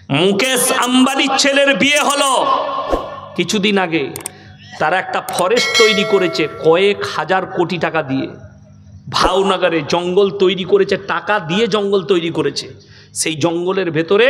মুকেশ আম্বানির ছেলের বিয়ে হলো কিছুদিন আগে। তারা একটা ফরেস্ট তৈরি করেছে কয়েক হাজার কোটি টাকা দিয়ে। ভাওনগরে জঙ্গল তৈরি করেছে, টাকা দিয়ে জঙ্গল তৈরি করেছে। সেই জঙ্গলের ভেতরে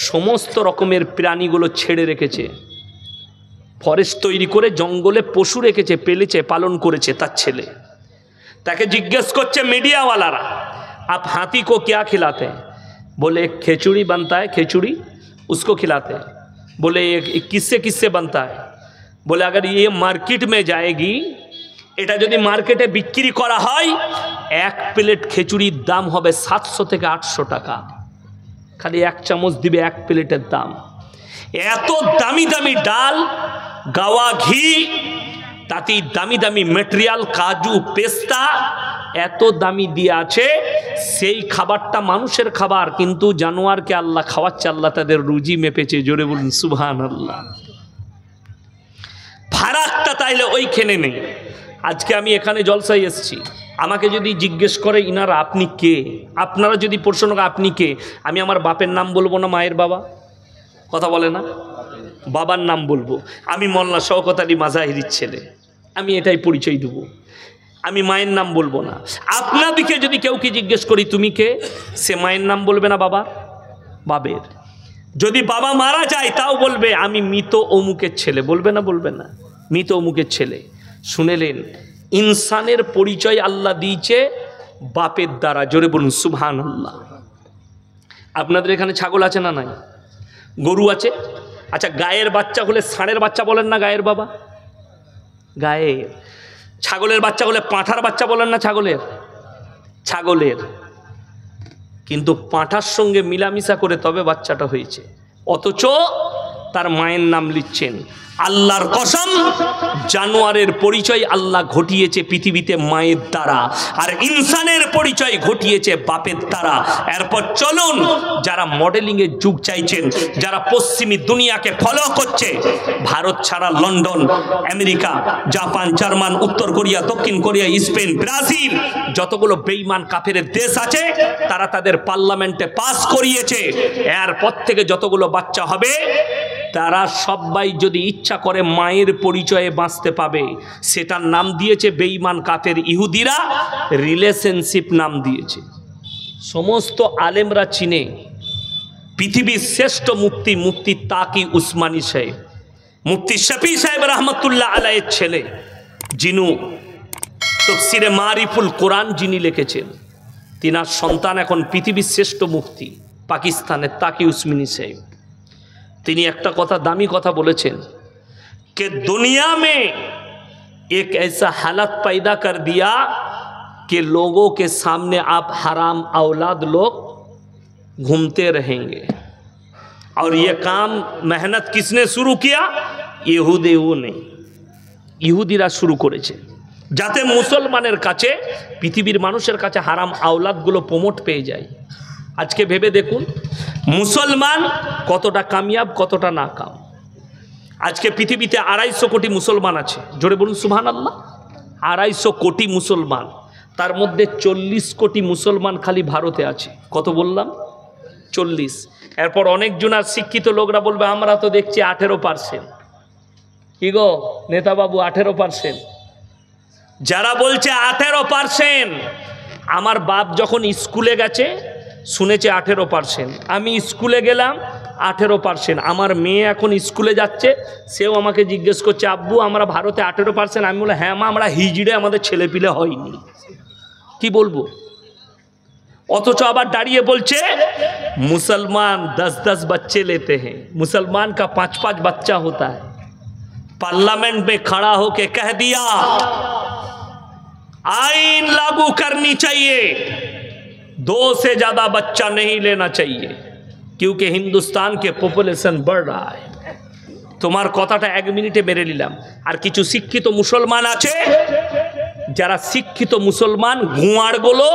সমস্ত রকমের প্রাণীগুলো ছেড়ে রেখেছে। ফরেস্ট তৈরি করে জঙ্গলে পশু রেখেছে, পেলেছে, পালন করেছে তার ছেলে। তাকে জিজ্ঞেস করছে मीडियावालारा, आप हाथी को क्या खिलाते हैं? बोले एक खिचड़ी बनता है, खिचड़ी उसको खिलाते हैं। बोले ये किससे किससे बनता है? बोले अगर ये मार्केट में जाएगी, এটা যদি মার্কেটে বিক্রি করা হয়, এক প্লেট খিচুড়ির দাম হবে 700 থেকে 800 টাকা। খালি এক চামচ দিবে, এক প্লেটের দাম। এত দামি দামি ডাল, গাওয়া ঘি, তাতে দামি দামি মেটেরিয়াল, কাজু, পেস্তা, এত দামি দিয়ে আছে। সেই খাবারটা মানুষের খাবার, কিন্তু জানোয়ারকে আল্লাহ খাওয়াচ্ছে। আল্লাহ তাদের রুজি মেপেছে। জোরে বলুন সুবহানাল্লাহ। ফারাকটা তাইলে ওইখানে নেই। আজকে আমি এখানে জলসায় এসেছি, আমাকে যদি জিজ্ঞেস করে ইনারা আপনি কে, আপনারা যদি প্রশ্ন করেন আপনি কে, আমি আমার বাপের নাম বলবো না মায়ের বাবা? কথা বলে না? বাবার নাম বলবো। আমি মোল্লা শওকত আলী মাজাহিরির ছেলে, আমি এটাই পরিচয় দেবো। আমি মায়ের নাম বলবো না। আপনাদিকে যদি কেউকে জিজ্ঞেস করি তুমি কে, সে মায়ের নাম বলবে না বাবার, বাবের। যদি বাবা মারা যায় তাও বলবে আমি মৃত অমুকের ছেলে, বলবে না? বলবে না? মৃত অমুকের ছেলে। শুনেলেন, ইনসানের পরিচয় আল্লাহ দিয়েছে বাপের দ্বারা। জোরে বলুন সুবহানাল্লাহ। আপনাদের এখানে ছাগল আছে না নাই? গরু আছে? আচ্ছা, গায়ের বাচ্চা হলে ষাঁড়ের বাচ্চা বলেন না গায়ের বাবা? গায়ের। ছাগলের বাচ্চা হলে পাঁঠার বাচ্চা বলেন না ছাগলের? ছাগলের। কিন্তু পাঁঠার সঙ্গে মিলামিশা করে তবে বাচ্চাটা হয়েছে, অথচ তার মায়ের নাম লিখছেন। আল্লাহর কসম, জানোয়ারের পরিচয় আল্লাহ ঘটিয়েছে পৃথিবীতে মায়ের দ্বারা, আর ইনসানের পরিচয় ঘটিয়েছে বাপের দ্বারা। এরপর চলুন, যারা মডেলিংয়ের যুগ চাইছেন, যারা পশ্চিমী দুনিয়াকে ফলো করছে, ভারত ছাড়া লন্ডন, আমেরিকা, জাপান, জার্মান, উত্তর কোরিয়া, দক্ষিণ কোরিয়া, স্পেন, ব্রাজিল, যতগুলো বেঈমান কাফেরের দেশ আছে, তারা তাদের পার্লামেন্টে পাস করিয়েছে। এরপর থেকে যতগুলো বাচ্চা হবে, তারা সবাই যদি ইচ্ছা করে মায়ের পরিচয়ে বাঁচতে পাবে। সেটার নাম দিয়েছে বেঈমান কাফের ইহুদিরা, রিলেশনশিপ নাম দিয়েছে। সমস্ত আলেমরা চিনে। পৃথিবীর শ্রেষ্ঠ মুফতি, মুফতি তাকি উসমানী সাহেব, মুফতি শফি সাহেব রহমতুল্লাহ আলাইহির ছেলে, যিনি তাফসিরে মারিফুল কোরআন যিনি লিখেছেন, তিনার সন্তান এখন পৃথিবীর শ্রেষ্ঠ মুফতি পাকিস্তানের তাকি উসমানী সাহেব। তিনি একটা কথা, দামি কথা বলেছেন कि दुनिया में एक ऐसा हालत पैदा कर दिया कि लोगों के सामने आप हराम औलाद लोग घूमते रहेंगे। और ये काम मेहनत किसने शुरू किया? ইহুদিও নেই, ইহুদিরা শুরু করেছে, যাতে মুসলমানের কাছে, পৃথিবীর মানুষের কাছে হারাম আওলাদগুলো প্রমোট পেয়ে যায়। আজকে ভেবে দেখুন মুসলমান কতটা কামিয়াব, কতটা নাকাম। আজকে পৃথিবীতে 250 কোটি মুসলমান আছে। জোরে বলুন সুবহানাল্লাহ। 250 কোটি মুসলমান, তার মধ্যে 40 কোটি মুসলমান খালি ভারতে আছে। কত বললাম? 40। এরপর অনেকজন আর শিক্ষিত লোকরা বলবে আমরা তো দেখছি 18%। কি গো নেতা বাবু, 18%? যারা বলছে 18%, আমার বাপ যখন স্কুলে গেছে শুনেছে 18%। আমি স্কুলে গেলাম 18%। আমার মেয়ে এখন স্কুলে যাচ্ছে, সেও আমাকে জিজ্ঞেস করছে আব্বু আমরা ভারতে 18%। আমি বললাম হ্যাঁ মা, আমরা হিজড়ে আমাদের ছেলেপিলে হয়নি। কি বলবো? অথচ আবার দাঁড়িয়ে বলছে মুসলমান 10-10 बच्चे लेते हैं, मुसलमान का 5-5 बच्चा होता है। पार्लियामेंट में खड़ा होके कह दिया आईन लागू करनी चाहिए, 2 से ज्यादा बच्चा नहीं लेना चाहिए, क्योंकि हिंदुस्तान के पॉपुलेशन बढ़ रहा है। তোমার কথাটা 1 মিনিটে মেরে নিলাম। আর কিছু শিক্ষিত মুসলমান আছে, যারা শিক্ষিত মুসলমান গুয়াড়গুলো,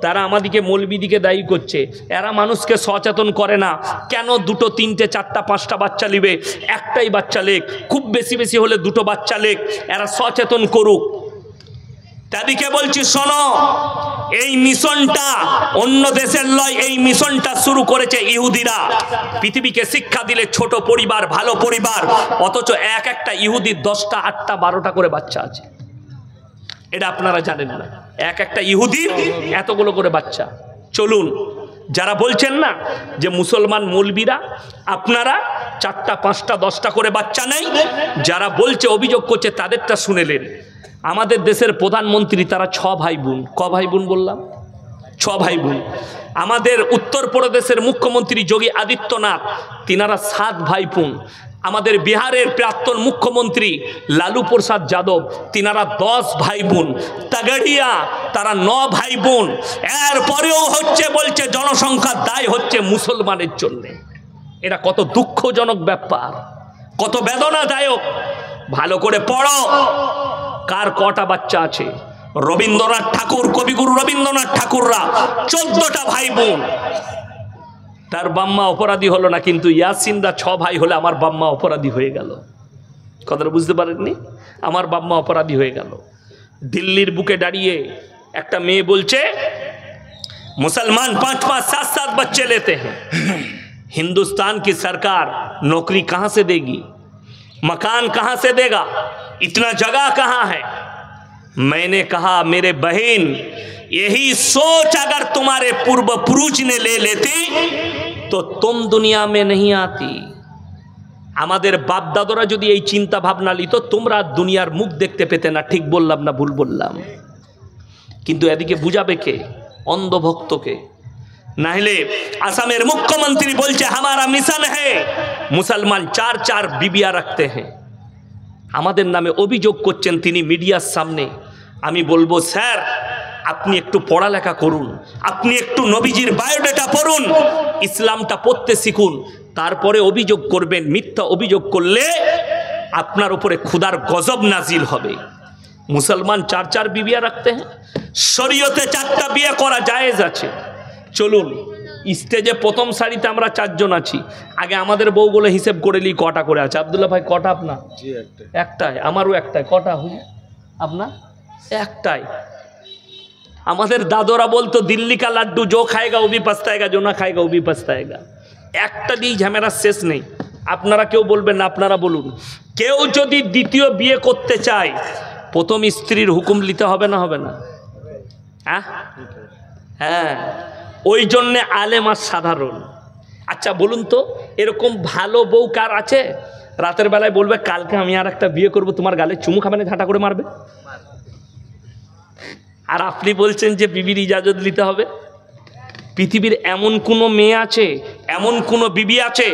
তারা আমাদিকে মৌলবিদিকে দায়ী করছে। এরা মানুষকে সচেতন করে না। কেন 2, 3, 4, 5টা বাচ্চা নিবে? একটাই বাচ্চা লেখ, খুব বেশি বেশি হলে 2টো বাচ্চা লেখ। এরা সচেতন করুক। তাদেরকে বলছি শোনো, এই মিশনটা অন্য দেশের লয়, এই মিশনটা শুরু করেছে ইহুদিরা। পৃথিবীকে শিক্ষা দিলে ছোট পরিবার, ভালো পরিবার, অথচ এক একটা ইহুদির 10টা 8টা 12টা করে বাচ্চা আছে। এটা আপনারা জানেন না, এক একটা ইহুদির এতগুলো করে বাচ্চা। চলুন, যারা বলছেন না যে মুসলমান মৌলবীরা আপনারা 4টা 5টা 10টা করে বাচ্চা নেই, যারা বলছে অভিযোগ করছে তাদেরটা শুনেলেন। আমাদের দেশের প্রধানমন্ত্রী তারা 6 ভাই বোন। ক ভাই বোন বললাম? 6 ভাই বোন। আমাদের উত্তরপ্রদেশের মুখ্যমন্ত্রী যোগী আদিত্যনাথ তিনারা 7 ভাই বোন। আমাদের বিহারের প্রাক্তন মুখ্যমন্ত্রী লালু প্রসাদ যাদব তিনারা 10 ভাই বোন। তাগাড়িয়া তারা 9 ভাই বোন। এরপরেও হচ্ছে বলছে জনসংখ্যার দায় হচ্ছে মুসলমানের জন্য। এটা কত দুঃখজনক ব্যাপার, কত বেদনাদায়ক। ভালো করে পড়ো, কার কটা বাচ্চা আছে? রবীন্দ্রনাথ ঠাকুর, কবিগুরু রবীন্দ্রনাথ ঠাকুররা 14টা ভাই বোন। তার বাম্মা অপরাধী হলো না, কিন্তু ইয়াসিনরা 6 ভাই হলে আমার বাম্মা অপরাধী হয়ে গেল। কথাটা বুঝতে পারেননি? আমার বাম্মা অপরাধী হয়ে গেল। দিল্লির বুকে দাঁড়িয়ে একটা মেয়ে বলছে मुसलमान 5-5 7-7 बच्चे लेते हैं, हिंदुस्तान की सरकार नौकरी कहाँ से देगी, मकान कहाँ से देगा, इतना जगह कहाँ है। मैंने कहा मेरे बहन, यही सोच अगर तुम्हारे पूर्व पुरुष ने ले लेती तो तुम दुनिया में नहीं आती। আমাদের বাপ দাদরা যদি এই চিন্তা ভাবনা নিত, তোমরা দুনিয়ার মুখ দেখতে পেতে না। ঠিক বললাম না ভুল বললাম? কিন্তু এদিকে বুঝাবে কে? অন্ধভক্তকে। নাহলে আসামের মুখ্যমন্ত্রী বলছে हमारा मिशन है मुसलमान 4-4 बीबिया रखते हैं। আমাদের নামে অভিযোগ করছেন তিনি মিডিয়ার সামনে। আমি বলবো স্যার, আপনি একটু পড়ালেখা করুন, আপনি একটু নবীজির বায়োডাটা পড়ুন, ইসলামটা পড়তে শিখুন, তারপরে অভিযোগ করবেন। মিথ্যা অভিযোগ করলে আপনার উপরে খুদার গজব নাজিল হবে। মুসলমান 4-4 বিবিয়া রাখতে হ্যাঁ, শরীয়তে 4টা বিয়ে করা জায়েজ আছে। চলুন, স্টেজে প্রথম সারিতে আমরা 4 জন আছি। আগে আমাদের বউগুলো হিসেব করে নিই কটা করে আছে। আব্দুল্লাহ ভাই কটা আপনার? একটাই। আমারও একটাই। কটা হুই আপনার? একটাই। আমাদের দাদরা বলতো দিল্লি কা লাড্ডু জো খায়গা ও ভি পস্তায়েগা, জো না খায়গা ও ভি পস্তায়েগা। একটা দিয়ে ঝামেলা শেষ নেই। আপনারা কেউ বলবেন না, আপনারা বলুন। কেউ যদি দ্বিতীয় বিয়ে করতে চায়, প্রথম স্ত্রীর হুকুম নিতে হবে না? হবে না? হ্যাঁ, ওই জন্যে আলেম আর সাধারণ। আচ্ছা বলুন তো, এরকম ভালো বউ কার আছে রাতের বেলায় বলবে কালকে আমি আর একটা বিয়ে করব, তোমার গালে চুমু খাবে না ঝাঁটা করে মারবে? আর আপনি বলছেন যে বিবির ইজাজত নিতে হবে। পৃথিবীর এমন কোনো মেয়ে আছে, এমন কোনো বিবি আছে,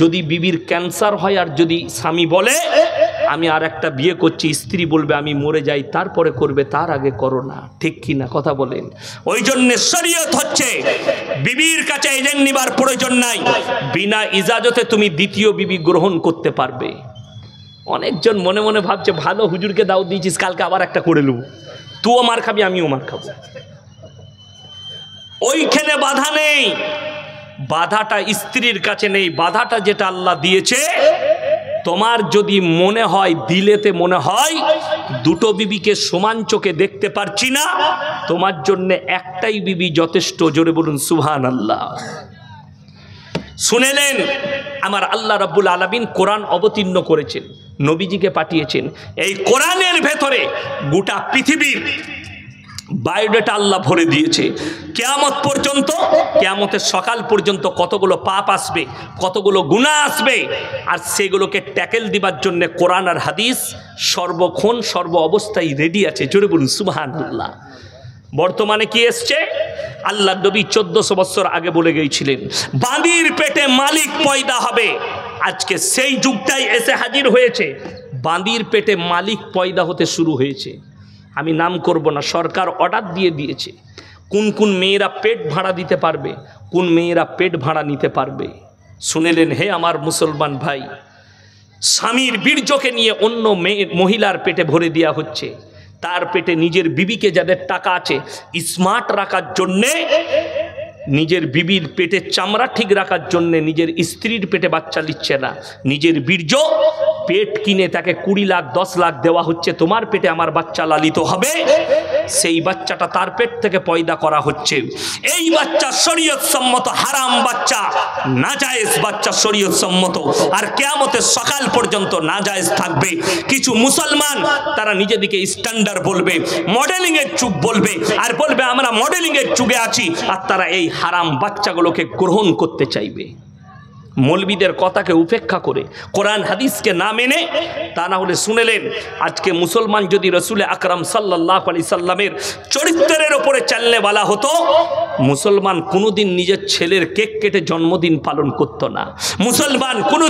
যদি বিবির ক্যান্সার হয় আর যদি স্বামী বলে আমি আর একটা বিয়ে করছি, স্ত্রী বলবে আমি মরে যাই তারপরে করবে, তার আগে করো না। ঠিক কি না? কথা বলেন। ওই জন্য শরীয়ত হচ্ছে বিবির কাছে এজেন্ট নিবার প্রয়োজন নাই, বিনা ইজাজতে তুমি দ্বিতীয় বিবি গ্রহণ করতে পারবে। অনেকজন মনে মনে ভাবছে ভালো হুজুরকে দাওয়াত দিয়েছিস, কালকে আবার একটা করে নেব, তুইও মার খাবি আমিও মার খাবো। ওইখানে বাধা নেই, বাধাটা স্ত্রীর কাছে নেই। বাধাটা যেটা আল্লাহ দিয়েছে, তোমার যদি মনে হয়, দিলেতে মনে হয় দুটো বিবিকে সমান চোখে দেখতে পারছি না, তোমার জন্য একটাই বিবি যথেষ্ট। জোরে বলুন সুবহানাল্লাহ। শুনেলেন, আমার আল্লাহ রাব্বুল আলামিন কোরআন অবতীর্ণ করেছেন, নবীজিকে পাঠিয়েছেন। এই কোরআনের ভেতরে গোটা পৃথিবীর বায়োডাটা আল্লাহ ভরে দিয়েছে। কিয়ামত পর্যন্ত, কিয়ামতের সকাল পর্যন্ত কতগুলো পাপ আসবে, কতগুলো গুনাহ আসবে, আর সেগুলোকে ট্যাকেল দিবার জন্য কোরআন আর হাদিস সর্বক্ষণ সর্ব অবস্থায় রেডি আছে। জোরে বলুন সুবহানাল্লাহ। বর্তমানে কি এসছে? আল্লাহ নবী 1400 বছর আগে বলে গিয়েছিলেন বাঁদির পেটে মালিক পয়দা হবে। আজকে সেই যুগটাই এসে হাজির হয়েছে। বাঁদির পেটে মালিক পয়দা হতে শুরু হয়েছে। আমি নাম করব না, সরকার অর্ডার দিয়ে দিয়েছে কোন কোন মেয়েরা পেট ভাড়া দিতে পারবে, কোন মেয়েরা পেট ভাড়া নিতে পারবে। শুনেলেন হে আমার মুসলমান ভাই, স্বামীর বীর্যকে নিয়ে অন্য মহিলার পেটে ভরে দেওয়া হচ্ছে। তার পেটে নিজের বিবিকে, যাদের টাকা আছে, স্মার্ট রাখার জন্যে, নিজের বিবির পেটের চামড়া ঠিক রাখার জন্যে নিজের স্ত্রীর পেটে বাচ্চা নিচ্ছে না, নিজের বীর্য পেট কিনে তাকে 20 লাখ 10 লাখ দেওয়া হচ্ছে, তোমার পেটে আমার বাচ্চা লালিত হবে। সেই বাচ্চাটা তার পেট থেকে পয়দা করা হচ্ছে। এই বাচ্চা শরীয়ত সম্মত হারাম বাচ্চা, নাজায়েজ বাচ্চা শরীয়ত সম্মত, আর কিয়ামতের সকাল পর্যন্ত নাজায়েজ থাকবে। কিছু মুসলমান তারা নিজেদিকে স্ট্যান্ডার্ড বলবে, মডেলিং এর যুগ বলবে, আর বলবে আমরা মডেলিং এর যুগে আছি, আর তারা এই হারাম বাচ্চাগুলোকে গ্রহণ করতে চাইবে। মৌলবীদের কথাকে উপেক্ষা করে, কোরআন হাদিসকে না মেনে, তা না হলে শুনেলেন আজকে মুসলমান যদি রসুল আকরাম সাল্লাল্লাহু আলাইহি সাল্লামের চরিত্রের ওপরে চালনে বলা হতো, মুসলমান কোনোদিন নিজের ছেলের কেক কেটে জন্মদিন পালন করতো না। মুসলমান কোনো